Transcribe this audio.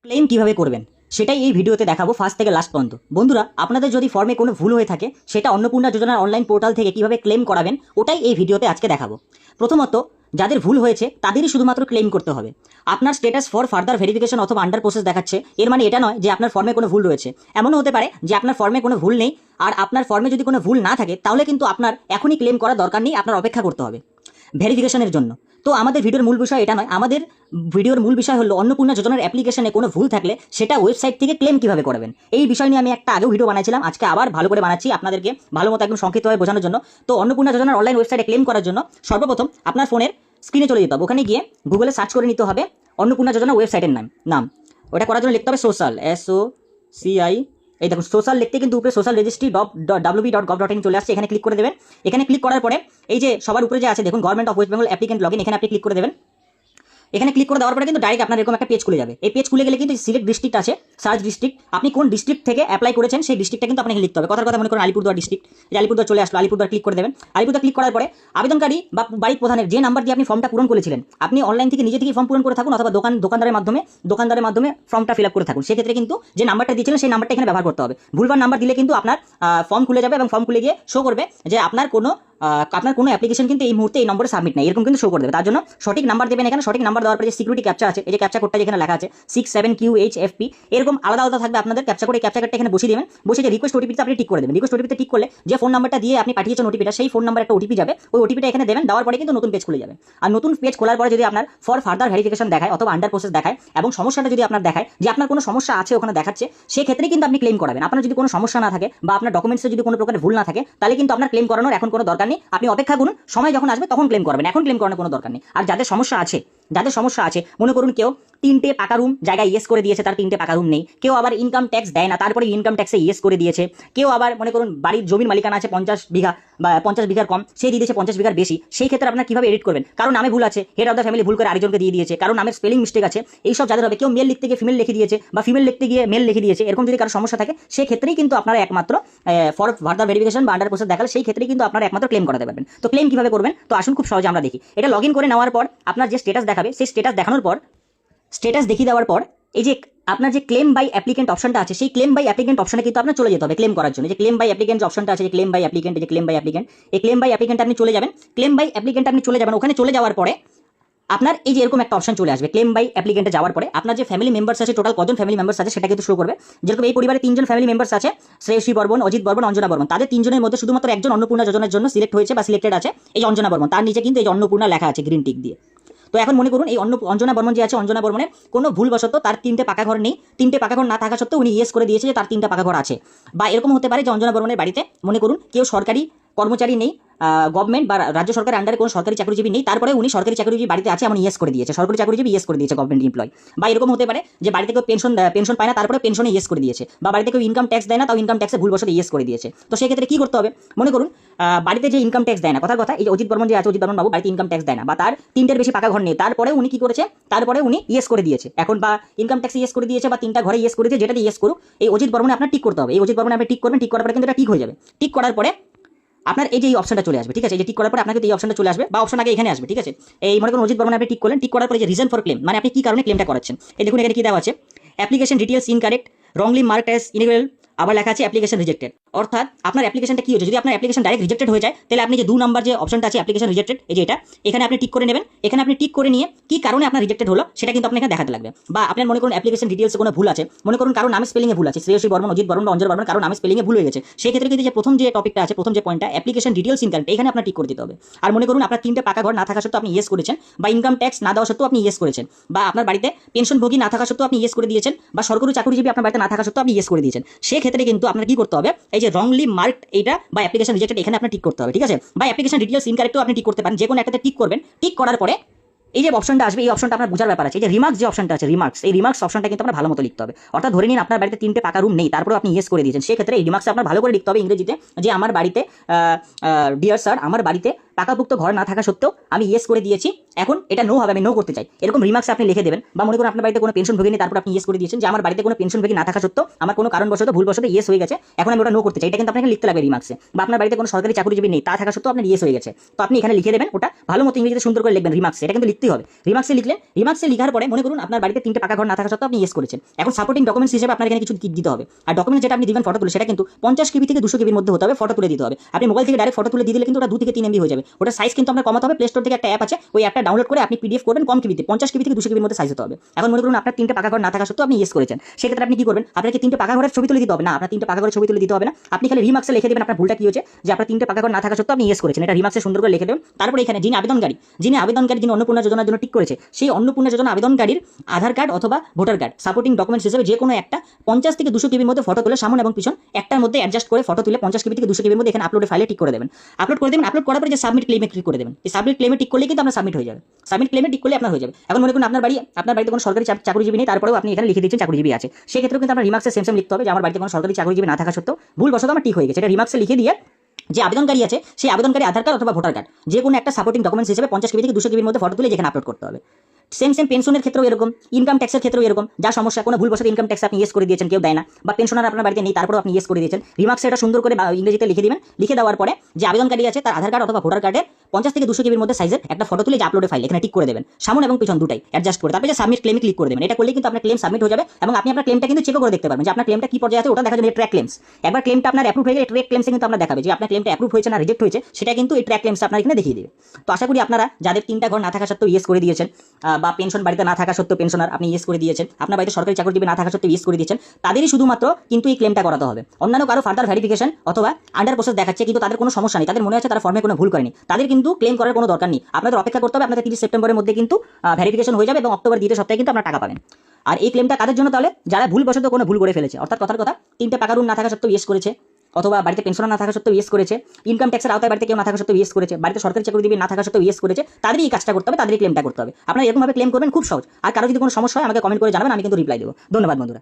Claim কিভাবে করবেন সেটাই এই ভিডিওতে দেখাবো ফার্স্ট থেকে লাস্ট পর্যন্ত। বন্ধুরা, আপনাদের যদি ফর্মে কোনো ভুল হয়ে থাকে সেটা অন্নপূর্ণা যোজনার অনলাইন পোর্টাল থেকে কিভাবে ক্লেম করাবেন ওটাই এই ভিডিওতে আজকে দেখাবো। প্রথমত, যাদের ভুল হয়েছে তাদেরই শুধুমাত্র ক্লেম করতে হবে। আপনার স্ট্যাটাস ফর ফার্দার ভেরিফিকেশন অথবা আন্ডার প্রসেস দেখাচ্ছে, এর মানে এটা নয় যে আপনার ফর্মে কোনো ভুল রয়েছে। এমনও হতে পারে যে আপনার ফর্মে কোনো ভুল নেই, আর আপনার ফর্মে যদি কোনো ভুল না থাকে তাহলে কিন্তু আপনার এখনই ক্লেম করার দরকার নেই, আপনার অপেক্ষা করতে হবে ভেরিফিকেশনের জন্য। তো আমাদের ভিডিওর মূল বিষয় এটা নয়, আমাদের ভিডিওর মূল বিষয় হলো অন্নপূর্ণা যোজনার অ্যাপ্লিকেশনে কোনো ভুল থাকলে সেটা ওয়েবসাইট থেকে ক্লেম কিভাবে করবেন। এই বিষয় নিয়ে আমি একটা আগেও ভিডিও বানাইছিলাম, আজকে আবার ভালো করে বানাচ্ছি আপনাদেরকে ভালো মতো একদম সংক্ষিপ্তভাবে বোঝানোর জন্য। তো অন্নপূর্ণা যোজনার অনলাইন ওয়েবসাইটে ক্লেম করার জন্য সর্বপ্রথম আপনার ফোনের স্ক্রিনে চলে যেতে হবে, ওখানে গিয়ে গুগলে সার্চ করে নিতে হবে অন্নপূর্ণা যোজনা ওয়েবসাইটের নাম। ওটা করার জন্য লিখতে হবে সোশ্যাল, SOCI। এই দেখুন সোশ্যাল লিখতে কিন্তু উপরে সোশ্যাল রেজিস্ট্রি www.gov.in চলে আসছে, এখানে ক্লিক করে দেবেন। এখানে ক্লিক করার পরে এই যে সবার উপরে যে আছে দেখুন government of West Bengal applicant login, এখানে আপনি ক্লিক করে দেবেন। এখানে ক্লিক করে দেওয়ার পরে কিন্তু ডাইরেক্ট আপনার এরকম একটা পেজ খুলে যাবে। এই পেজ খুলে গেলে কিন্তু সিলেক্ট ডিস্ট্রিক্ট আছে, সার্চ ডিস্ট্রিক্ট, আপনি কোন ডিস্ট্রিক্ট থেকে অ্যাপ্লাই করেছেন সেই ডিস্ট্রিক্টটা কিন্তু আপনাকে লিখতে হবে। কথার কথা মনে করেন আলিপুরদুয়ার ডিস্ট্রিক্ট, যে আলিপুরদুয়ার চলে আসলো, আলিপুরদুয়ার ক্লিক করে দেবেন। আলিপুরদুয়ার ক্লিক করার পরে আবেদনকারী বা বাড়ির প্রধানের যে নাম্বার দিয়ে আপনি ফর্মটা পূরণ করেছিলেন, আপনি অনলাইন থেকে নিজে থেকে ফর্ম পূরণ করে থাকুন অথবা দোকানদারের মাধ্যমে ফর্মটা ফিল আপ করে থাকুন, সেক্ষেত্রে কিন্তু যে নাম্বারটা দিয়েছিলেন সেই নাম্বারটা এখানে ব্যবহার করতে হবে। ভুলবার নাম্বার দিলে কিন্তু আপনার ফর্ম খুলে যাবে এবং ফর্ম খুলে গিয়ে শো করবে যে আপনার কোনো অ্যাপ্লিকেশন কিন্তু এই মুহূর্তে এই নম্বরে সাবমিট নেই, এরকম কিন্তু শো করে দেবে। তার জন্য সঠিক নাম্বার দেবেন। এখানে সঠিক নাম্বার দেওয়ার পরে যে সিকিউরিটি ক্যাপচা আছে, এই যে ক্যাপচা কোডটা যেখানে লেখা আছে 67QHFP, এরকম আলাদা আলাদা থাকবে আপনাদের ক্যাপচা কোড। এই ক্যাপচা কোডটা এখানে বসিয়ে দেবেন, বসে যে রিকোয়েস্ট ওটিপিতে আপনি টিক করে দেবেন। রিকোয়েস্ট ওটিপিতে টিক করলে যে ফোন নাম্বারটা দিয়ে আপনি পাঠিয়েছেন ওটিপিটা, সেই ফোন নাম্বার একটা ওটিপি যাবে, ওই ওটিপিটা এখানে দেবেন। দেওয়ার পরে কিন্তু নতুন পেজ খুলে যাবে। আর নতুন পেজ খোলার পরে যদি আপনার ফর ফার্দার ভেরিফিকেশন দেখায় অথবা আন্ডার প্রসেস দেখায় এবং সমস্যাটা যদি আপনার দেখায় যে আপনার কোনো সমস্যা আছে ওখানে দেখাচ্ছে, সেক্ষেত্রে কিন্তু আপনি ক্লেম করাবেন। আপনার যদি কোনো সমস্যা না থাকে বা আপনার ডকুমেন্টসে যদি কোনো প্রকারের ভুল না থাকে তাহলে কিন্তু আপনার ক্লেম করানোর এখন কোনো দরকার নেই। আপনি অপেক্ষা করুন, সময় যখন আসবে তখন ক্লেম করবেন, এখন ক্লেম করানোর কোনো দরকার নেই। আর যাদের সমস্যা আছে মনে করুন কেউ 3টে পাকা রুম জায়গায় ইয়েস করে দিয়েছে, তার 3টে পাকা রুম নেই, কেউ আবার ইনকাম ট্যাক্স দেয় না তারপরে ইনকাম ট্যাক্সে ইয়েস করে দিয়েছে, কেউ আবার মনে করুন বাড়ির জমির মালিকানা আছে 50 বিঘা বা 50 বিঘার কম, সেই দিয়ে দিয়েছে 50 বিঘার বেশি, সেই ক্ষেত্রে আপনার কিভাবে এডিট করবেন? কারণ নামে ভুল আছে, হেড অফ দ্য ফ্যামিলি ভুল করে আরেকজনকে দিয়ে দিয়েছে, কারণ নামের স্পেলিং মিস্টেক আছে, এইসব যাদের হবে, কেউ মেল লিখতে গিয়ে ফিমেল লিখে দিয়েছে বা ফিমেল লিখতে গিয়ে মেল লিখে দিয়েছে, এরকম যদি কারো সমস্যা থাকে সেক্ষেত্রেই কিন্তু আপনারা একমাত্র ফর ফার্দার ভেরিফিকেশন বা আন্ডার প্রসেস দেখালে সেই ক্ষেত্রেই কিন্তু আপনারা একমাত্র ক্লেম করাতে পারবেন। তো ক্লেম কিভাবে করবেন? তো আসুন খুব সহজে আমরা দেখি। এটা লগ ইন করে নেওয়ার পর আপনার যে স্ট্যাটাস দেখাবে, সেই স্ট্যাটাস দেখানোর পর স্ট্যাটাস দেখিয়ে দেওয়ার পর এই যে আপনার যে ক্লেম বাই অ্যাপ্লিকেন্ট অপশনটা আছে, সেই ক্লেম বাই অ্যাপ্লিকেন্ট অপশনে কিন্তু আপনার চলে যেতে হবে ক্লেম করার জন্য। যে ক্লেম বাই অ্যাপ্লিকেন্ট অপশনটা আছে, যে ক্লেম বাই অ্যাপ্লিকেন্ট, এই ক্লেম বাই অ্যাপ্লিকেন্ট আপনি চলে যাবেন। ক্লেম বাই অ্যাপ্লিকেন্ট আপনি চলে যাবেন, ওখানে চলে যাওয়ার পরে আপনার এই যে এরকম একটা অপশন চলে আসবে। ক্লেম বাই অ্যাপ্লিকেন্টে যাওয়ার পরে আপনার যে ফ্যামিলি মেম্বার্স আছে, টোটাল কজন ফ্যামিলি মেম্বার্স আছে সেটা কিন্তু শো করবে। যেরকম এই পরিবারে 3জন ফ্যামিলি মেম্বার্স আছে, শ্রেয়সী বর্মন, অজিত বর্মন, অঞ্জনা বর্মন। তাদের 3জনের মধ্যে শুধুমাত্র একজন অন্নপূর্ণা যোজনার জন্য সিলেক্ট হয়েছে বা সিলেক্টেড আছে, এই অঞ্জনা বর্মন। তার নিচে কিন্তু এই অন্নপূর্ণা লেখা আছে গ্রিন টিক দিয়ে। তো এখন মনে করুন এই অঞ্জনা বর্মন যে আছে, অঞ্জনা বর্মনের কোনো ভুলবশত তার 3টে পাকা ঘর নেই, 3টে পাকা ঘর না থাকা সত্ত্বেও উনি ইয়েস করে দিয়েছে যে তার 3টা পাকা ঘর আছে। বা এরকম হতে পারে যে অঞ্জনা বর্মনের বাড়িতে মনে করুন কেউ সরকারি কর্মচারী নেই, গভর্নমেন্ট বা রাজ্য সরকারের আন্ডারে কোনো সরকারি চাকরিজীবী নেই, তারপরে উনি সরকারি চাকরিজীবী বাড়িতে আছে এমন ইয়েস করে দিয়েছে, সরকারি চাকরিজীবী ইয়েস করে দিয়েছে, গভর্নমেন্ট এমপ্লয়। বা এরকম হতে পারে যে বাড়িতে কেউ পেনশন পায় না, তারপরে পেনশনে ইয়েস করে দিয়েছে। বা বাড়িতে কেউ ইনকাম ট্যাক্স দেয় না, তাও ইনকাম ট্যাক্সে ভুলবশত ইয়েস করে দিয়েছে। তো সেক্ষেত্রে কি করতে হবে? মনে করুন বাড়িতে যে ইনকাম ট্যাক্স দেয় না, কথার কথা এই যে অজিত বর্মন যে আছে, অজিত বর্মন বাবু বাড়িতে ইনকাম ট্যাক্স দেয় না বা তার 3টের বেশি পাকা ঘর নেই, তারপরে উনি কি করেছে? তারপরে উনি ইয়েস করে দিয়েছে এখন, বা ইনকাম ট্যাক্সে ইয়েস করে দিয়েছে বা 3টা ঘরে ইয়েস করেছে, যেটাতে ইয়েস করুক এই অজিত বর্মনে আপনার টিক করতে হবে। এই অজিত বর্মনে আপনি টিক করবেন, টিক করার পরে কিন্তু এটা টিক হয়ে যাবে। টিক করার পরে আপনার এই যে এই অপশনটা চলে আসবে, ঠিক আছে? এই যে টিক করার পরে আপনাকে এই অপশনটা চলে আসবে বা অপশন আগে এখানে আসবে, ঠিক আছে? এই মনে করুন অজিত বর্মন আপনি টিক করলেন, টিক করার পরে যে রিজন ফর ক্লেম, মানে আপনি কি কারণে ক্লেমটা করাচ্ছেন, এই দেখুন এখানে কি দেওয়া আছে, application details incorrect, wrongly marked as ineligible, আবার লেখা আছে অ্যাপ্লিকেশন রিজেক্টেড। অর্থাৎ আপনার অ্যাপ্লিকেশনটা কি হচ্ছে, যদি আপনার অ্যাপ্লিকেশন ডাইরেক্ট রিজেক্টেড হয়ে যায় তাহলে আপনি যে 2 নম্বর যে অপশনটা আছে অ্যাপ্লিকেশন রিজেক্টেড, এই যে এটা, এখানে আপনি টিক করে নেবেন। এখানে আপনি টিক করে নিয়ে কি কারণে আপনার রিজেক্টেড হলো সেটা কিন্তু আপনাকে দেখাতে লাগবে। বা আপনার মনে করুন অ্যাপ্লিকেশন ডিটেলসে কোনো ভুল আছে, মনে করুন কারণ নামে স্পেলিংয়ে ভুল আছে, শ্রেয়সী বর্মন, অজিত বর্মন বা অঞ্জনা বর্মন কারণ নামে স্পেলিংয়ে ভুল হয়ে গেছে, সেই ক্ষেত্রে কিন্তু যে প্রথম যে টপিকটা আছে, প্রথম যে পয়েন্টটা অ্যাপ্লিকেশন ডিটেলস ইনকারেক্ট, এখানে আপনার টিক করে দিতে হবে। আর মনে করুন আপনার 3টে পাকা ঘর না থাকা সত্ত্বেও আপনি ইয়েস করেছেন, বা ইনকাম ট্যাক্স না দেওয়া সত্ত্বেও আপনি ইয়েস করেছেন, বা আপনার বাড়িতে পেনশনভোগী না থাকা সত্ত্বেও আপনি ইয়েস করে দিয়েছেন, বা সরকারি চাকরিজীবী আপনার বাড়িতে না থাকা সত্ত্বেও আপনি ইয়েস করে দিয়েছেন, সেই ক্ষেত্রে কিন্তু আপনার কি করতে হবে? এই যে রংলি মার্কড এইটা বা অ্যাপ্লিকেশন রিজেক্টেড, এখানে আপনি টিক করতে হবে, ঠিক আছে? বা অ্যাপ্লিকেশন ডিটেলস ইনকারেক্টও আপনি টিক করতে পারেন, যে কোনো একটাতে টিক করবেন। টিক করার পরে এই যে অপশনটা আসবে, এই অপশনটা আপনার বোঝার ব্যাপার আছে। এই যে রিমার্কস যে অপশনটা আছে, এই রিমার্কস অপশনটা কিন্তু আপনার ভালো মতো লিখতে হবে। অর্থাৎ ধরে নিন আপনার বাড়িতে 3টে পাকা রুম নেই, তারপরে আপনি ইয়েস করে দিয়েছেন, সেক্ষেত্রে এই রিমার্কসে আপনার ভালো করে লিখতে হবে ইংরেজিতে যে আমার বাড়িতে ডিয়ার স্যার, আমার বাড়িতে পাকাপুক্ত ঘর না থাকা সত্ত্বেও আমি ইয়েস করে দিয়েছি এখন এটা নো হবে, আমি নো করতে চাই, এরকম রিমার্কসে আপনি লিখে দেবেন। বা মনে করুন আপনার বাড়িতে কোনো পেনশন ভোগী নেই, তারপর আপনি ইয়েস করে দিয়েছেন যে আমার বাড়িতে কোনো পেনশন ভোগী না থাকা সত্ত্বেও আমার কোনো কারণবশত ভুলবশত ইয়েস হয়ে গেছে, এখন আমি ওটা নো করতে চাই, এটা কিন্তু আপনাকে লিখতে লাগবে রিমার্কসে। বা আপনার বাড়িতে কোনো সরকারি চাকরিজীবী নেই, তা থাকা সত্ত্বেও আপনার ইয়েস হয়ে গেছে, তো আপনি এখানে লিখে দেবেন, ওটা ভালো মতো ইংরেজিতে সুন্দর করে লিখবেন রিমার্কসে, এটা কিন্তু লিখতেই হবে। রিমার্কসে লিখলেন, রিমার্কসে লিখার পরে মনে করুন আপনার বাড়িতে 3টে পাকা ঘর না থাকা সত্ত্বেও আপনি ইয়েস করেছেন। এখন সাপোর্টিং ডকুমেন্টস হিসেবে আপনার এখানে কিছু দিতে হবে, আর ডকুমেন্ট যেটা আপনি দিবেন ফটো তুলে, সেটা কিন্তু 50 কেবি থেকে 200 কেবির মধ্যে হতে হবে, ফটো তুলে দিতে হবে। আপনি মোবাইল থেকে ডাইরেক্ট ফটো তুলে দিয়ে দিলে কিন্তু ওটা 2 থেকে 3 এমবি হয়ে যাবে, ওটা সাইজ কিন্তু আপনার কমাতে হবে। প্লে স্টোর থেকে একটা অ্যাপ আছে, ওই অ্যাপটা ডাউনলোড করে আপনি পিডিএফ করবেন কম কেবিতে, 50 কেবি থেকে 200 কেবির মধ্যে সাইজ হতে হবে। এখন মনে করুন আপনার 3টে পাকা ঘর না থাকা সত্ত্বেও আপনি ইয়েস করেছেন, সেক্ষেত্রে আপনি কি করবেন, আপনাকে 3টে পাকা ঘরের ছবি তুলে দিতে হবে না, আপনার 3টে পাকা ঘরের ছবি তুলে দিতে হবে না, আপনি খালি রিমার্কসে লিখে দেবেন আপনার ভুলটা কি হচ্ছে, যে আপনার 3টে পাকা ঘর না থাকা সত্ত্বেও আপনি ইয়েস করেছেন, এটা রিমার্কসে সুন্দর করে লিখে দেবেন। তারপরে এখানে যিনি আবেদনকারী যিনি অন্নপূর্ণা যোজনার জন্য টিক করেছে, সেই অন্নপূর্ণা যোজনা আবেদনকারীর আধার কার্ড অথবা ভোটার কার্ড সাপোর্টিং ডকুমেন্টস হিসেবে যে কোনো একটা 50 থেকে 200 কেবির মধ্যে ফটো তুলে সামনে এবং পিছন একটার মধ্যে অ্যাডজাস্ট করে ফটো তুলে 50 কেবি থেকে 200 কেবির মধ্যে এখানে আপলোডে ফাইলে টিক করে দেবেন। আপলোড করার পরে যে সাবমিট ক্লেমে ক্লিক করে দেবেন, এই সাবমিট ক্লেমে টিক করলে কিন্তু আপনার সাবমিট হয়ে যাবে, সাবমিট ক্লেমে টিক করলে আপনার হয়ে যাবে। এখন মনে করুন আপনার বাড়িতে কোনো সরকারি চাকরিজীবী নেই, তারপরেও আপনি এখানে লিখে দিচ্ছেন চাকরিজীবী আছে, সেক্ষেত্রেও কিন্তু আপনার রিমার্কসে সেম লিখতে হবে যে আমার বাড়িতে কোনো সরকারি চাকরিজীবী না থাকা সত্ত্বেও ভুলবশত আমার টিক হয়ে গেছে, এটা রিমার্কসে লিখে দিয়ে যে আবেদনকারী আছে সেই আবেদনকারী আধার কার্ড অথবা ভোটার কার্ড যে কোনো একটা সাপোর্টিং ডকুমেন্টস হিসেবে 50 কেবি থেকে 200 কেবির মধ্যে ফটো তুলে যেখানে আপলোড করতে হবে। সেম পেনশনের ক্ষেত্রেও এরকম, ইনকাম ট্যাক্সের ক্ষেত্রেও এরকম, যা সমস্যা কোনো ভুলবশত ইনকাম ট্যাক্স আপনি ইয়েস করে দিয়েছেন, কেউ দেয় না, বা পেনশনার আপনার বাড়িতে নেই, তারপরেও আপনি ইয়েস করে দিয়েছেন, রিমার্কসে এটা সুন্দর করে ইংরেজিতে লিখে দিবেন। লিখে দেওয়ার পরে যে আবেদনকারী আছে তার আধার কার্ড অথবা ভোটার কার্ডের 50 থেকে 200 কেবির মধ্যে সাইজের একটা ফটো তুলে যে আপলোডে ফাইল এখানে টিক করে দেবেন, সামনে এবং পিছন দুটাই অ্যাডজাস্ট করে, তারপরে যে সাবমিট ক্লেমে ক্লিক করে দেবেন। এটা করলে কিন্তু আপনার ক্লেম সাবমিট হয়ে যাবে এবং আপনি আপনার ক্লেমটা কিন্তু চেকও করে দেখতে পারবেন যে আপনার ক্লেমটা কি পর্যায়ে আছে, ওটা দেখা যাবে ট্র্যাক ক্লেমস। একবার ক্লেমটা আপনার অ্যাপ্রুভ হয়ে গেলে ট্র্যাক ক্লেমসে কিন্তু আপনার দেখাবে যে আপনার ক্লেমটা অ্যাপ্রুভ হয়েছে না রিজেক্ট হয়েছে, সেটা কিন্তু এই ট্র্যাক ক্লেমস আপনার এখানে দেখিয়ে দেবে। তো আশা করি আপনারা যাদের 3টা ঘর না থাকা সত্ত্বেও ইয়েস করে দিয়েছেন, বা পেনশন বাড়িতে না থাকা সত্ত্বেও পেনশনার আপনি ইয়েস করে দিয়েছেন, আপনার বাড়িতে সরকারি চাকরিজীবী না থাকা সত্ত্বেও ইয়েস করে দিয়েছেন, তাদেরই শুধুমাত্র কিন্তু এই ক্লেমটা করাতে হবে। অন্যান্য কারো ফার্দার ভেরিফিকেশন অথবা আন্ডার প্রসেস দেখাচ্ছে কিন্তু তাদের কোনো সমস্যা নেই, তাদের মনে আছে তারা ফর্মে কোনো ভুল করেনি, তাদের কিন্তু ক্লেম করার কোনো দরকার নেই। আপনাদের অপেক্ষা করতে হবে, আপনাদের 30 সেপ্টেম্বরের মধ্যে কিন্তু ভেরিফিকেশন হয়ে যাবে এবং অক্টোবর 2 সপ্তাহে কিন্তু আপনারা টাকা পাবেন। আর এই ক্লেমটা কাদের জন্য তাহলে, যারা ভুলবশত কোনো ভুল করে ফেলেছে, অর্থাৎ কথার কথা 3টে পাকা রুম না থাকা সত্ত্বেও ইয়েস করেছে, অথবা বাড়িতে পেনশনার না থাকা সত্ত্বেও ইয়েস করেছে, ইনকাম ট্যাক্সের আওতায় বাড়িতে কেউ না থাকা সত্ত্বেও ইয়েস করেছে, বাড়িতে সরকারি চাকরিজীবী না থাকা সত্ত্বেও ইয়েস করেছে, তাদেরই এই কাজটা করতে হবে, তাদেরই ক্লেমটা করতে হবে। আপনারা এরকমভাবে ক্লেম করবেন, খুব সহজ। আর কারো যদি কোনো সমস্যা হয় আমাকে কমেন্ট করে জানাবেন, আমি কিন্তু রিপ্লাই দেবো। ধন্যবাদ বন্ধুরা।